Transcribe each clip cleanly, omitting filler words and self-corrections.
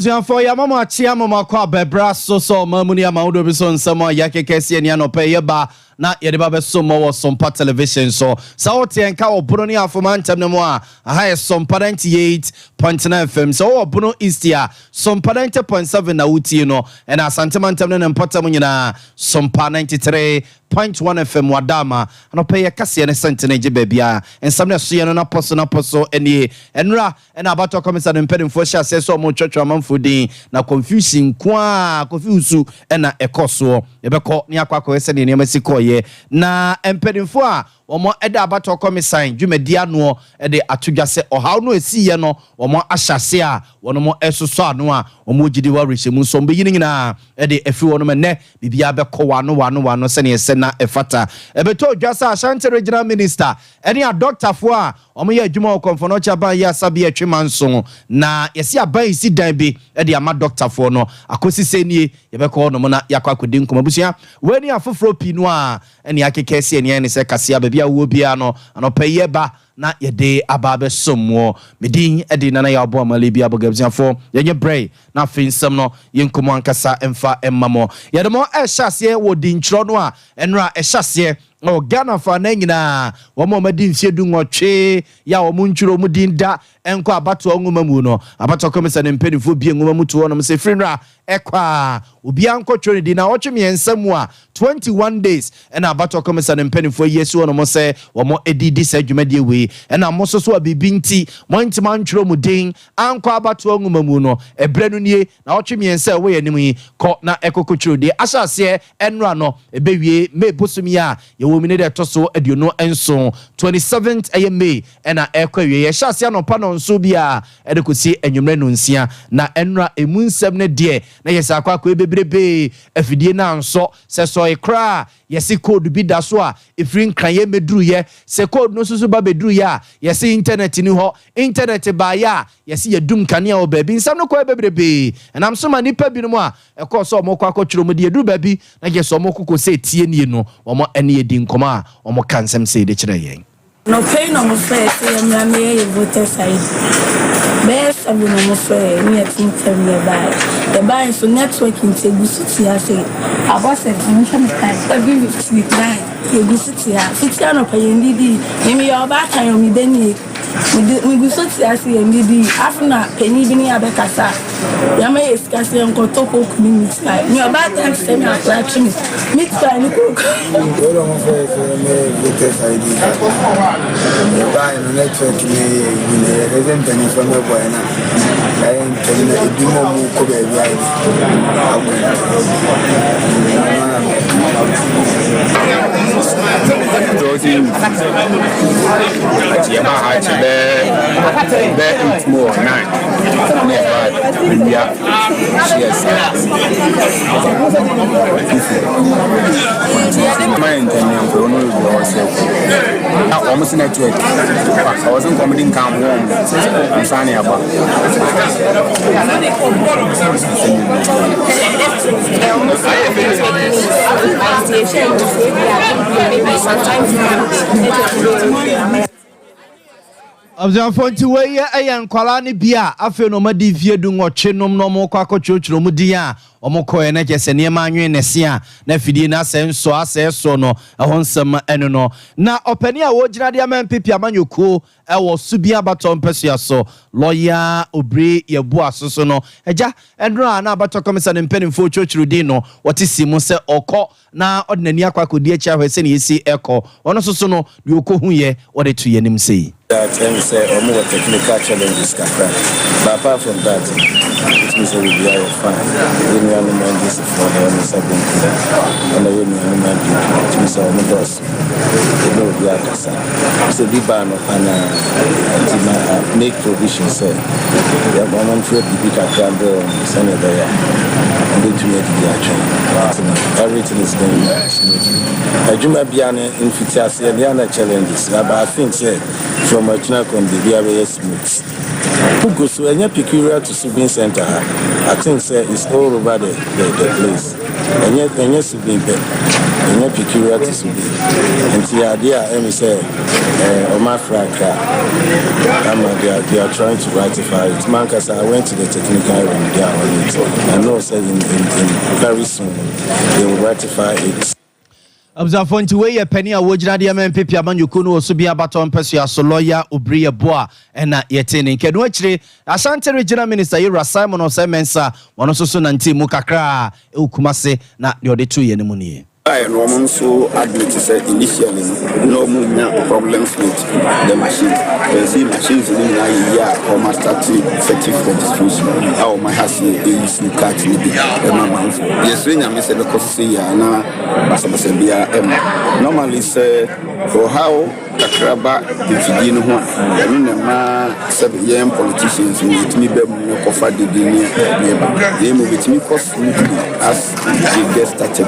For your mama, Chiamama, Bebra, so Mamunia Maudo Bison, some Yaki Cassie and Yano Payaba, not Yedaba Sumo, Sompa television. So, Sauti and Cow Brunia for Mantam Nomoa, a highest Sompa 98.9 FM. So, Bruno Istia, Sompa 90.7 Nautino, and a Santamantam and Potamina, Sompa 93.1 FM Wadama, and pay a Cassia and a Sentinage Babia, and some Sian and Apostle, and Ra, and about to come and Pedin for Shas, so much church among fooding, now confusing, confusu, and a coso, Ebeko, Niaquaco, and Yamasico, na Pedin for. Omo eda abato komisan dwumedia no ede atudwase ohaw no esiye no omo ahyase a wono mo esoso ano a omo gidi wa rehemu so mbeyini nyina ede efi wono me bibia bekọ wano se ne ese na efata ebeto odwasa Ashanti Regional Minister ene a doctor fo a omo ye adwuma okonfono chaba ya sabe atwemanso na yesi aban isi dan bi ede ama doctor fo no akosi senie yebekọ no mo na yakwakodi nkomabusia weni afoforo pinu a ene akekese ene se kasia bia wo bia no anopaye ba na yede ababe somwo medin edi na ya obo amale bia bogabziafo yenye brey na finsem no yenkomo ankasa emfa emmamo yede mo ehyasie wo dinchro no a enra ehyasie o Ghana fa na nyina wo mo madin fiedu nwotwe ya wo munchuro mu dinda enko abato nwoma mu no abato komisa ne mpedifo bia nwoma mu to no se frinra ekwa obi ankotwore di na wochwe ensam a 21 days and abato komisa ne mpedifo yesu no mo se wo mo edidi sa dwumade we na mo so abibinti mo ntima ntworo mu din anko abato nwoma mu no ebrenu nie na wochwe ensa we yanim ko na ekokotworo di asase enra no ebewie mebosumi a womine de toso aduno enso 27th May na ekwawie ye hyase no pa no nso bia ede kosi enwumre no nsia na enra emunsem ne de na yesa akwa ebebrebe afidie na nso se so ekra yesi code bi da so a efrin kan ye meduru ye se code no susu ba beduru ya yesi internet ni ho internet ba ya yesi yedum kania o ba bi nsam no kwa ebebrebe enam so ma nipa bi no a ekoso omokwa akotwero mu de eduru ba bi na yeso omokoko se tie nie no omo ene yedi nkoma omo kansem se de kire yen no pain no mo first me voter side best of no mo first me think tell me about the buy so networking to go city I say about say I'm trying to type every week night you go city no pay ndidi me your back and me then we go city I say ndidi afuna penny bi ni abekasa ya me escase enko toko community me your back time say me apply to me meet by ni ko buy no network ni reason penny from the boy na and do mo ko be right almost network. I wasn't coming calm home. I'm signing about. Abzanfonti we ayan kwala ne bia afi no madi fiedu nwotwe nom no mo kwa kochochro mu din a omokoye na kese ne ma anwen ne se a na fidie na asenso aseso no ehonsem eno no na opani a wo gina de amampepi amanyoko ewo subia baton pesua so lawyer obre yebu asoso no eja enro na abato komisa ne mpenimfo chochro din no wotisimu se okọ na odnani akwakodi achi ahwese ne yesi eko ono soso no de okohu ye ode to yenim sei that and say more technical challenges but apart from that it means we are fine when we are man this for the second and when we are man it means our boss you know we are kasa so be ban and make provision say the moment for the big account send there and to make the action everything is going smoothly ajuma biane in fitiase and the other challenges but I think say from a China can be very smooth. Who goes to any peculiar to Subin Center? I think it's all over the place. And yet, Subin any peculiarities will be. And the idea, I say, Omar Fraka, they are trying to ratify it. Mancas, I went to the technical room there on it. I know, said in very soon they will ratify it. Observe to way a penny a wojina de men pepe amanyuku no so bia baton peso so lawyer obriye boa na yetene kedu achire Asante Regional Minister Yura Simon Osemensa wono so na nti mu kakra e Kumase na de ode tu ye ne mu nie. I no so admit say initially no problems with the machine. You see machines in the or master effective registration. How my has is card yes, when I say the cost na normally say for how Kakraba if you know seven politicians with me offer the they move with me cost as they get started.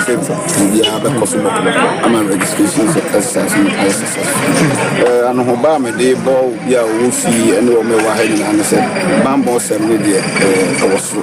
We have a customer. I'm a registration exercise and Obama they bought ya Wufi and I said Bambo said media was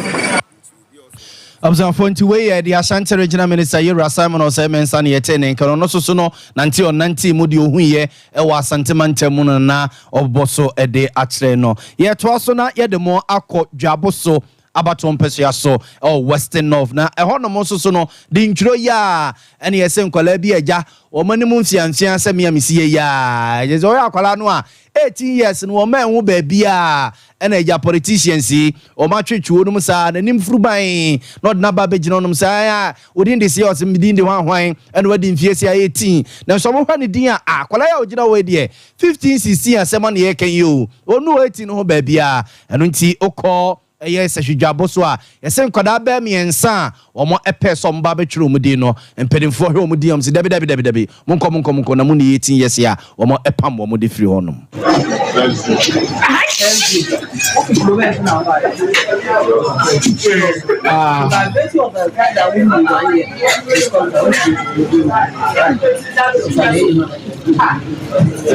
Observe to way the Ashanti Regional Minister Yura Simon Osemensa na yetene nka no so no nanti on nanti mudi ohuye e wa Asante mantamu na oboso e de akyere no ye to so na ye de mo akọ dwaboso abaton pesia so Western North na eho no mo so no di ntwiro ya ene yese nkwala bi agya o mani mu mfiamfia se me amisiye ya je zo ya kwala no a 18 years no ma enwo ba bia ene agya politicians o ma twetwo no musa na nim furuban no na ba begina no musa ya odin de se o se midin de hwan ene wadi mfiesi 18 na so mo hwa ne din a kwala ya ogina we de 15 16 asema na ye kan yo onu 18 no ba bia eno nti okọ yes hwidwabo so a yesen kwada ba miensa omo epe so mba betwiro mu din no empedimfo hwe omu diam se dabi monko na mu ne 18 yes ya omo epam omo de firi honum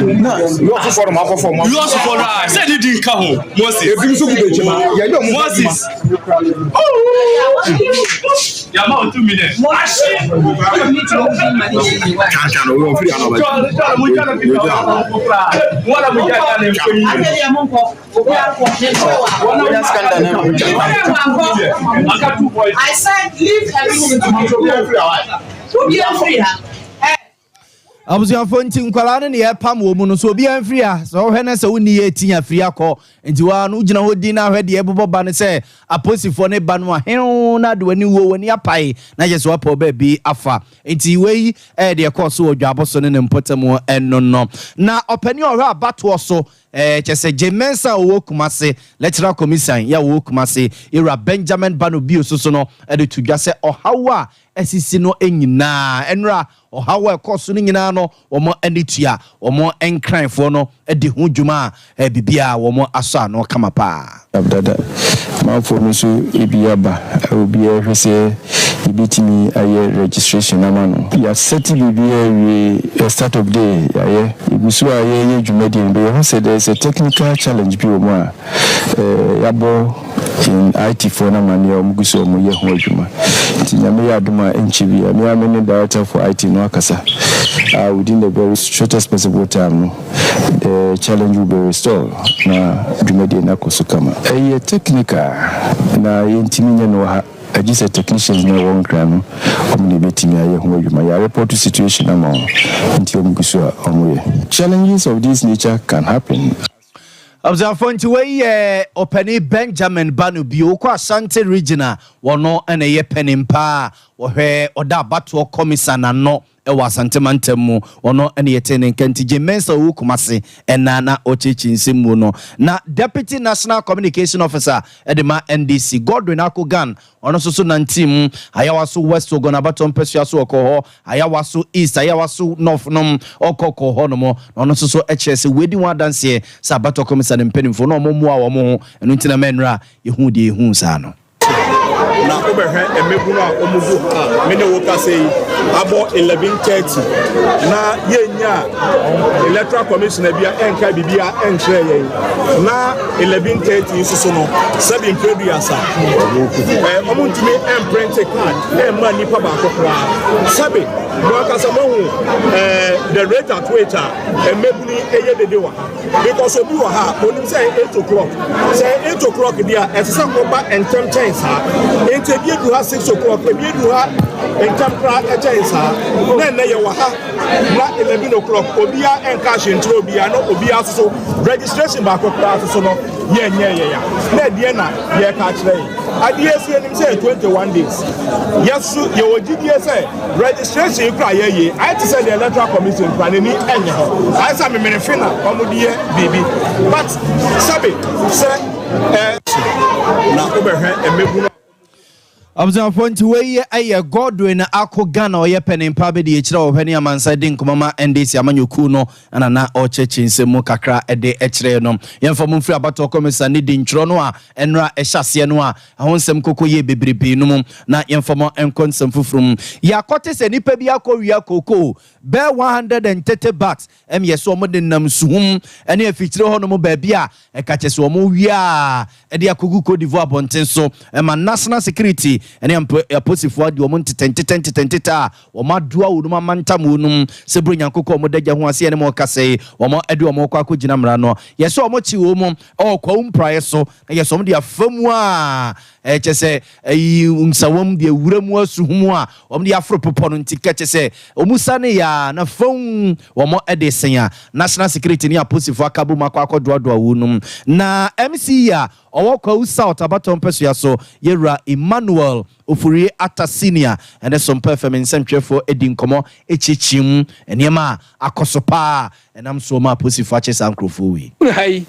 No, you also for my performance. You also for that. Say it didn't come home. Moses. You been so good, yeah, you Moses. Oh. Yeah, about 2 minutes. Moses. Can't we free another. I said leave everything to me. Abuziafo nti nkwala ne ye pam wo mu no so obi anfiri a so hwe na se woni ye tinya firi akọ nti wa no gina hodi na hwe de ye bobo ne se aposifo ne ba no a hew na de wani wo wani apai na je so apa ba bi afa nti wei de ye course wo dwaboso ne mpotamu enno no na opani ohwe abato so chese Jemensa wo Kumase lecturer commission ya wo Kumase era Benjamin Bano bio so no de tudwa se ohawa esisi no enyina enra ohawa course no nyina no omo anitua omo enkranfo no de ho dwuma bibia omo aso ano kama pa abdada ma for me so ebiaba obi ehwese ibitimi aye registration amano ya seti bibia we start of day aye igusu aye dwuma di ndo ho say there's a technical challenge bi omo a yabo in IT for na mani omugusu omo ye ho adwuma tinyame ya aduma enchibi ya me amene director for IT no akasa within the very shortest possible time the challenge will be restored na dwuma di na kosukama technical na yentimi no ha just a technicians no one gram omni betimi aye ho adwuma ya report situation among nti omugusu omoye challenges of this nature can happen. Observe to way openi Benjamin Banu bio kwa Asante Regional wono ene ye penimpa wohwe oda bato komisana no ewa Asante mantemu wono ene yetene nkenti Jemensa wo Kumase enana ochechi nsimu no na Deputy National Communication Officer edema NDC Godwin Akogan ono so na team ayawaso West Ogona bato mpesua so okoho ayawaso East ayawaso North nom okoko ho no ono so echese wedi wa dance sa bato komisana mpenimfo no omomu a omo eno ntina menra yehu de yehu sa no na obehwe emebu na omugu mene wo ka sei abo 11:30 na yenya electoral commissioner bia enka bibia enkyerɛ yɛn na 11:30 so no 7 producer ɔmo ntumi emprint card emma nipa ba akɔkora sabe mo akasa mo hu the rate at which emebuni eye dedewa because obi wɔ ha onim say 8 o'clock say 8 o'clock bia ɛsesa kɔba entem kyɛn saa enti ebi edu ha 6 o'clock ebi edu ha entem kra kyɛn saa na nne yɛ wɔ ha na 11 o'clock obi a enka hyentro obi a no obi a so registration ba akɔkora so no yɛ ya na die na yɛ ka kyerɛ adie si enim say 21 days yesu ye ogidie say registration kra ye I to say the electoral commission kra ni enye ho I say me menefina omudie bibi but sabe say na obehwe emebu Abzan point wey aye Godwin Ako Ghana oye penimpa be de ekira ohwani amansa din komama NDC amanyoku no ana na ochechi nsemu kakra ede ekire no yemfo mfiri abato komisa ne din ntro no a enra ehyase no a ahonsem kokoye bebrebe no mu na yemfo mo enkonsem fufurum yakote se nipa bi akowia koko be 130 bucks yeso mo de nam suhum ene afikire ho no mo ba bia ekache se mo wia ede akogu Cote d'Ivoire bonten so ma national security ene aposifo de omo tententa o madoa wo no mantam wo num se bro nyankoko mo dagya ho ase ene mo kase wo mo ade wo mo kwa kogina mra no yeso o mo chi wo mo o kwa umprae so na yeso mo de afamu a chese unsawom de wuramu asuhum a o mo de afro popo no ntika chese o musa ne ya na fon wo mo ede senya national security ni aposifo akabu makwa akododo wo num na MC ya owo kwa South abaton peso ya so yera Emmanuel Ofuri Ata Senior and Sompa FM nsentwefo edi nkomo echichim enema akosopa enam so ma posifo achesa ankrofo wi hai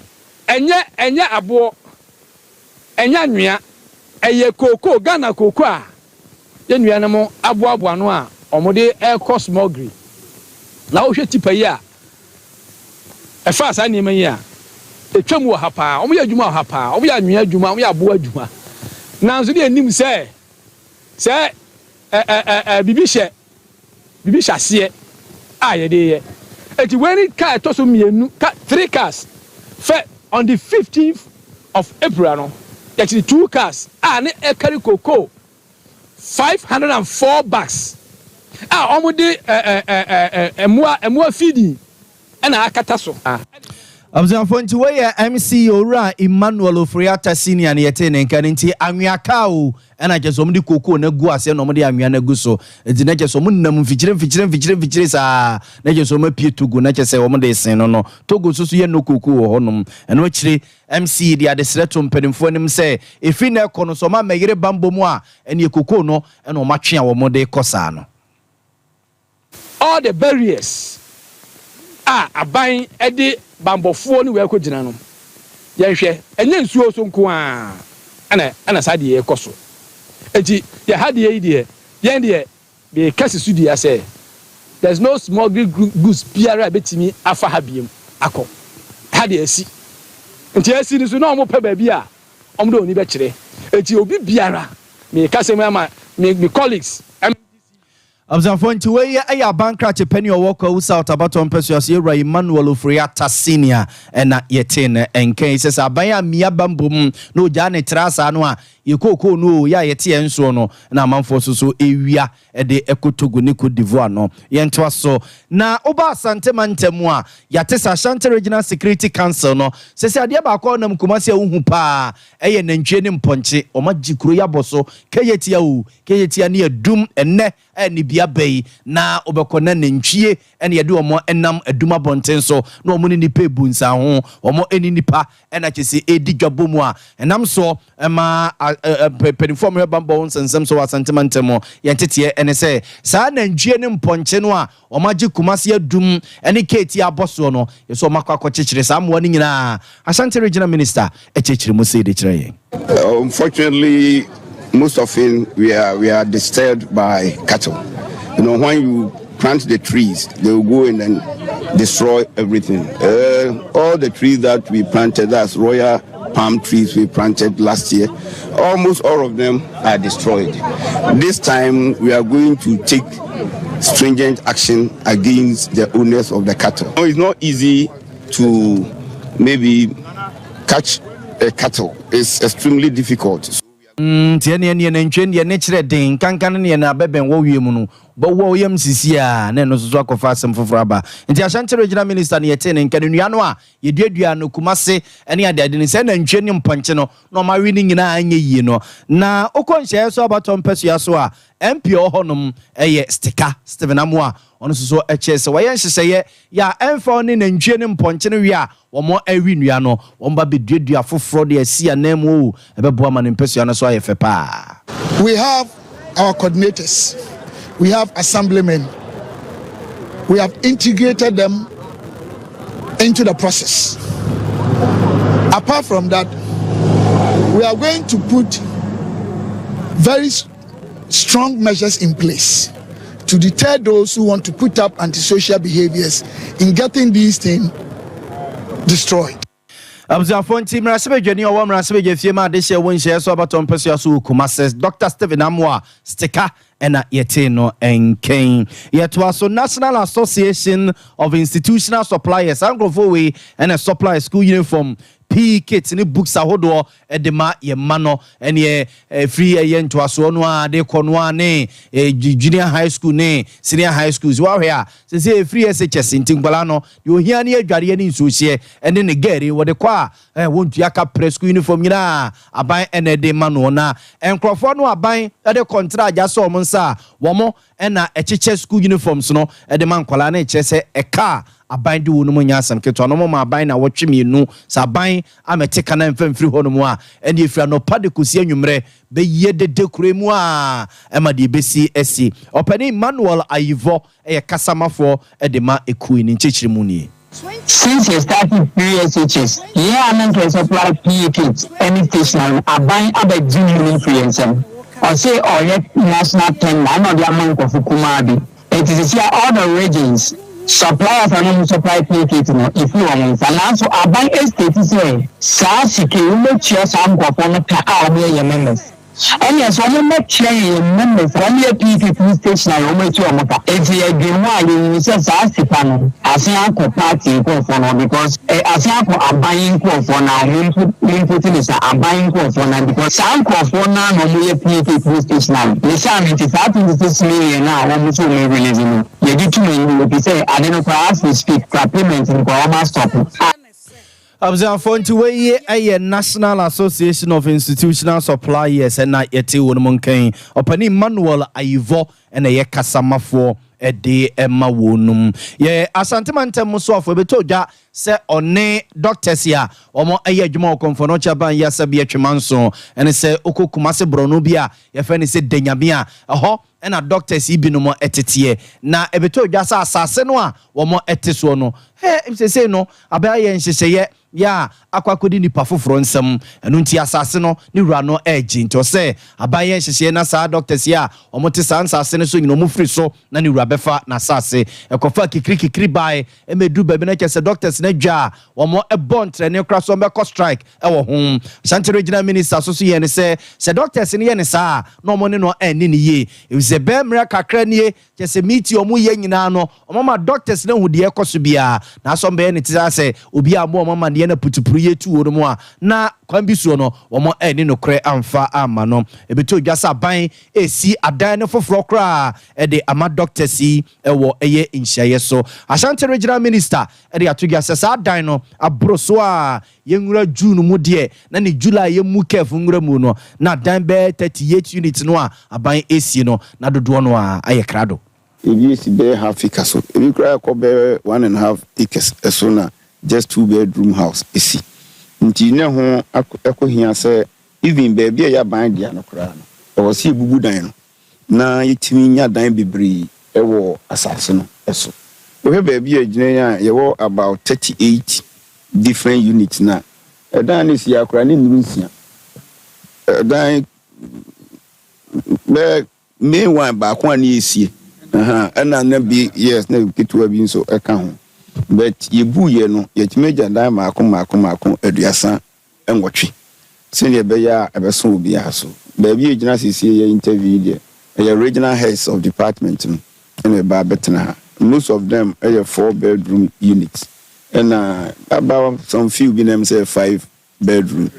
enye abo enya nwea eye koko Ghana koko a ye nwea namo abo ano a omode air cosmogry na wo hwe tipa yi a efa asa nima yi a etwam wo hapa omo ya adwuma hapa omo ya nwea adwuma omo ya abo adwuma nanzo de enim se bibi hyase a ye de ye eti when it car to so mienu 3 cars fe on the 15th of April no actually 2 cars ne e carry cocoa 504 bucks omo de emua feeding na akata so Abzan fonti wey MC Ora Emmanuel Ofriata Senior na yete ne nkan nti anwiaka o na jeso mo de koko na gu ase no mo de anwia na gu so enti na jeso mo nam fikyire sa na jeso mo pie tugu na chese wo mo de sen no togo so ye no koko wo honom eno akire MC de adesreto mpanimfo nim se efi na ekono so ma megere bambo mu a ene koko no ene o matwe a wo mo de kosa no all the barriers aban ede bambofo ni we akogina no ye hwe enye nsuo so nko a ana sade ye koso enti ye hade ye de ye de be kase sudi ya say there's no smuggling goods biara betimi afa habiem akọ hade asi enti asi ni so na omo pe ba bi a omo do oni be kire enti obi biara me kase me colleagues Abzan fonti wey aya bankrat penny owoko South abaton peso as yera Emmanuel Ofriata Senior na yeten enken sesa abanya mia bambom no ja ne trasa no a yekoko no ya yete enso no na amanfo so ewia de ekotogo ni Cote d'Ivoire no yento so na oba asante mantemu a yate sa Ashanti Regional Security Council no sesa ade ba kwa na mkumasi uhu pa eye nantwie ni mponche omagikuro yaboso keyetia ni adum enne ni bia bay na obekona nantwie ene yede omo enam aduma bonten so na omo ni nipa ebunsa ho omo eni nipa ena chese edi dwabomu a enam so ma perform bambo nsensem so asantemantem yentete ene se saa nantwie ni mponche no a omagi kumase adum ene keti aboso no yeso makwa chechire saa mo ni nyina Ashanti Regional Minister echechire mo se de kire. Unfortunately, most often we are disturbed by cattle. You know, when you plant the trees, they will go in and destroy everything. All the trees that we planted, that's royal palm trees we planted last year, almost all of them are destroyed. This time we are going to take stringent action against the owners of the cattle. It's not easy to maybe catch a cattle. It's extremely difficult. Tiene ni nchwe ye nechere den kankan ne na beben wo wiem no bo wo yam sisi a na no so akofa asem foforo aba nti Ashanti regional minister ne yete ne nkanu nua no a ye duadua no kumase ene ade ade ne se na nchwe ne mponche no no ma wi ni nyina anye yie no na okonhye so abatom pesu aso a MP ohonom eye stika Stephen Amwa ono so eche se waye nhyehyeye ya emfa ne nchwe ne mponche no wi a wo mo awi nua no wo mba beduadua foforo de asia na mu ebeboa ma ne pesu ana so ayefe pa. We have our coordinators, we have assemblymen, we have integrated them into the process. Apart from that, we are going to put very strong measures in place to deter those who want to put up antisocial behaviors in getting these things destroyed. Abzafonti mrasebejeni owo mrasebeje fie ma de hye wonhye so abatom peso aso kumase Dr. Stephen Amwa stika ena yete no enken yeto aso National Association of Institutional Suppliers angrofo we ena supply school uniform P kits ni books ahodo edema ye mano ene free yento aso no a de kono a ne junior high school ne senior high schools wa hwe a se free SHS ntingbala no yo hia ne adware ne nsuhye ene ne gari wo de kwa wontu aka press school uniform nyina aban ene de mano na enkrofo no aban de contract ja so monsa wo mo ena echeche school uniforms no de man kwala na echese eka aban de wonu nya asam keto no mo aban na wotwemienu sa aban ameteka na mfamfiri ho no mu a ene efira no pade kosi anwumre be yede de kuremu a ema de besi esi opani Manuel Ayivo kasamafo de ma ekui ni nchechirimu ni. Since you started PSHS, I'm meant to supply PA kits, any station, a buying about junior influence. Or say, or yet national 10, I know the amount of Fukumabi. It is here all the regions. Suppliers are not supply PA kits, if you want. And also, I buy a state is here. Sasiki, you make sure some go for the members. And yes, when you make sure you members, when you PA station, I will make sure if you agree why you say Sasipano, as a party for because as a buying for now, inputting is a buying for now because some for now, no more PA station. The same it is out in 6 million now, when you may release it. You get to me, you say, I don't know perhaps we speak for payment in Guama stop. Abzafonti we a National Association of Institutional Suppliers and na yete wonmonkan opani Manuel Ayivo and a kasamafo ede emma wonum ye Asante mantem so afo betoja se one doctors ya omo aye adwuma okonfo no chaban ya sabe atwemanso ene se okokumase brono bia ye fe ne se denyame a ho ena doctors ibinom etete na ebetoja sa asase no a omo eteso no se no aba ye nhyehyeye ya akwakodi nipa foforo nsem enu nti asase no ni wura no agi nti o se abaye hyehye na sa doctors ya omote sa asase no so nyino mu free so na ni wura befa na asase ekofa kikri bai emedu baby na kese doctors na dwa omo ebontre ne kra so mbeko strike ewo ho Ashanti regional minister so ye ne se doctors ne ye ne sa no omo ne no eni ne ye e be mra kakra ne kese meet omo ye nyina no omo ma doctors na hudie ekoso bia na so mbe ne ti se obi amo omo ma ne na putupuru ye tu no mu a na kwambiso no omo eni no kre amfa ama no ebeto dwasa ban esi adan ne foforo kra de ama doctors yi ewo eye nhyaye so Ashanti regional minister de atugya sesa adan no abroso a yenwura June mu de na ne July ye mu kef nwura mu no na dan be 38 units no a aban esi no na dodo no a aye krado ebi esi be half acre so ebi kra ko be 1.5 acres esona just 2-bedroom house esi nti ne ho akohia se even baby ya ban dia no kra no o si bubu dan no na yetimi nya dan bebre ewo asase no eso we baby agina ya yewo about 38 different units na dan ni si akra ni nurunsia dan me one ba kwa ni esie ana na bi yes na kitwa bi so eka ho but yebu ye no yetimeja dan maako aduasa enwotwe sene be ya ebeso obi aso ba bi egina sisi ye interview there regional heads of department in a Babetana. Most of them are 4-bedroom units. And about some few be them say 5-bedroom.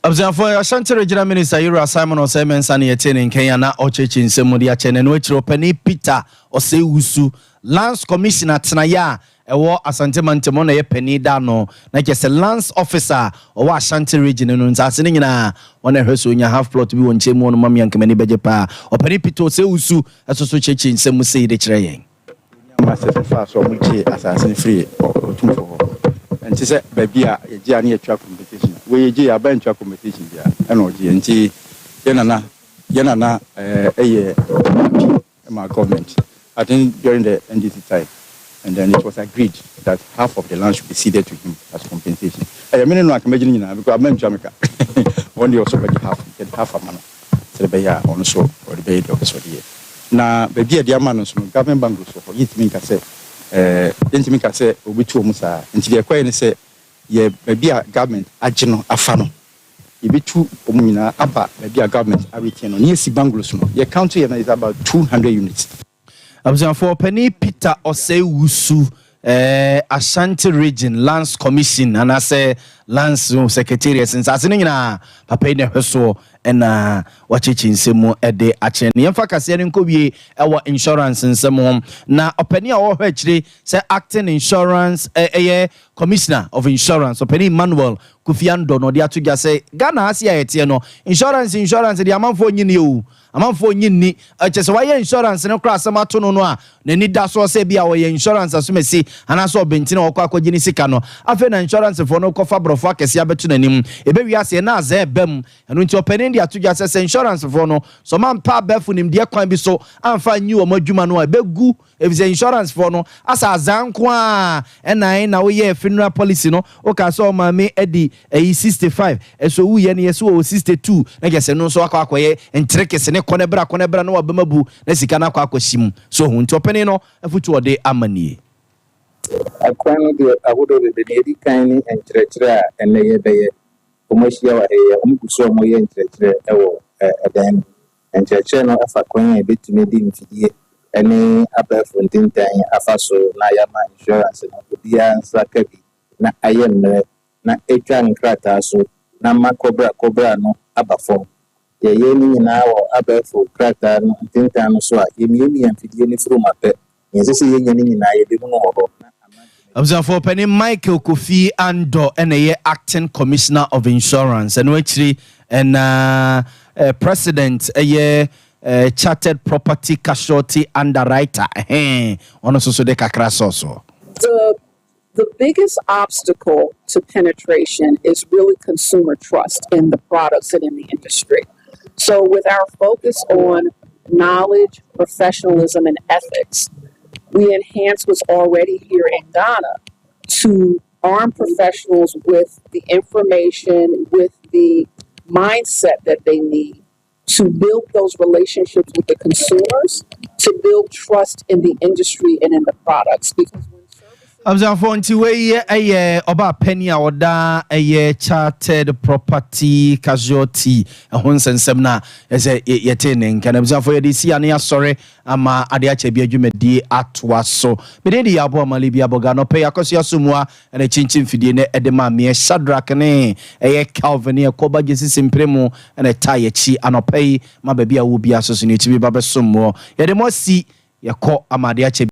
Observe Ashanti Regional Minister Yura Simon Osemen Sani Etienne in Kenya na Ochechi Nsemudi Achene no Chiro Penny Peter Osewusu Lands Commissioner Tnaya ewo Asante Mantemo na ye penny dano na just a Lands Officer or Ashanti Region no nsase ni nyina wona hweso nya half plot bi wonche mu no mami ankemani beje pa o Penny Peter Osewusu esoso Chechi Nsemu sei de kire yen Master fa so mu che asase free otumfo and she said, baby, a Gianni track competition. We G a bench competition there, and OGNT Yanana, my government. I think during the NDC time, and then it was agreed that half of the land should be ceded to him as compensation. I mean, like imagining because I meant Jamaica. One day also get half a man. So the Bayer on show or the Bay of the year. Now, baby, a dear man, government bangles for it, mean, I say. Didn't make us say, we two musa, and she acquired say, ye maybe a government, ageno, a funnel. You be two, Omina, Abba, maybe a government, I retain on near Sibanglos. Your country is about 200 units. I was for Penny Peter Osewusu, Ashanti Region Lands Commission, and I say Lands Secretariat since I sing na Papa ne Heso and Wachichi Nsemu Ede Achen. Yemfaka Sianin Kobe, our insurance in some na Openia or Hedge say acting insurance, commissioner of insurance, Openi Manuel Kufiando, no dia to say Ghana Asia Etieno, insurance, the amount for you. Among for yini, just why insurance no class a matono noa, ne need that so say be our insurance as you may see, and I saw Bentino or Quaco Ginisicano. After insurance for no cofa brofacas yabetunim, a baby as a na bem, and when you open India to just say insurance for no, so man pa befunim dear can be so, and find you a modumano, a begu, if the insurance for no, as a zankwa, and I now ye funeral policy no, okay, so my me Eddie a 65, and so we and yes, 62, I guess, and no so aqua and trickers and konebra no abemabu na sika na kwa akwashim so hunto opene no afutu ode amani akwano de awodo de edi kan ni entretre ene ye beye omohia wa ye omukuso mo ye entretre ewo eden entretre no afa kwan e betumi di mfidie ene abafo ntintan afa so na yama insurance na odia nsa kabi na ayemre na etwa nkrata so na makobra no abafo ye ni na wo abafo krata no tintan so a yemi amfidie ni from ape yesi ye nyani ni na ye bi no ho Observe for Penny Michael Kofi Ando and acting commissioner of insurance and actually and president chartered property casualty underwriter on also de kakras also. The biggest obstacle to penetration is really consumer trust in the products and in the industry. So with our focus on knowledge, professionalism, and ethics, we enhance what's already here in Ghana to arm professionals with the information, with the mindset that they need to build those relationships with the consumers, to build trust in the industry and in the products. Because Observe we oba penny oda chartered property casualty honsensem na ese yetene kan observe for yedisi ane asore ama ade acha bi adwumadi atwa so me de yabo amali bi aboga no pay akoso asomua na chinchin fidie ne edema me Shadrack ne Calvin e koba gesi simpremu na taye chi anopai ma ba bia wo bia so so ne chi bi ba besomo yede mo si yekọ amade acha